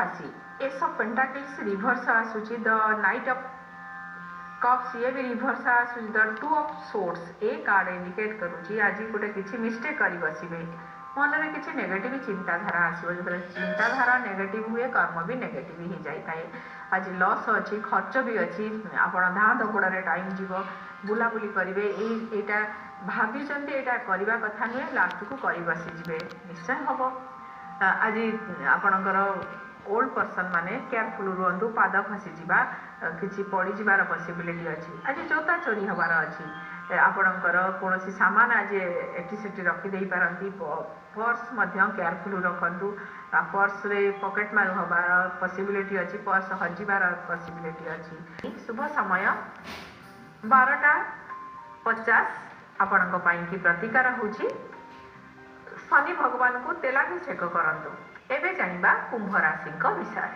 राशि ace of pentacles reverse आसूची the knight of cups ये भी रिवर्स आसूची द टू ऑफ सोर्ट्स ए कार्ड इंडिकेट करूची आज गोटे किसी मिस्टेक कर बसवे मन में किसी नेगेटिव चिंताधारा आसो जो चिंताधारा नेगेटिव हुए कर्म भी नेगेटिव ही जाए आज लॉस अच्छी खर्च भी अच्छी आप धाँ दौड़े टाइम जीव बुलाबुली करेंगे यहाँ भाभी यहाँ करवा कथा नुहे लास्ट को कर बसीजे निश्चय हम आज आपणकर ओल्ड पर्सन माने केयरफुल रुहतु पाद खसीजा कि पड़ीजार पसिबिलिटी अच्छी आज जोता चोरी हबार अच्छी आपणकर कौन सामान आज एटी सेठी रखिदे पारती पर्स केयरफुल रखु पर्स रे पॉकेट मार हबार पसिबिलिटी अच्छी पर्स हजिबार पसिबिलिटी अच्छी शुभ समय 12:50 आपण की प्रतिकार होची शनि भगवान को तेलाभिषेक करंतु एबे जानिबा कुंभ राशि विषय।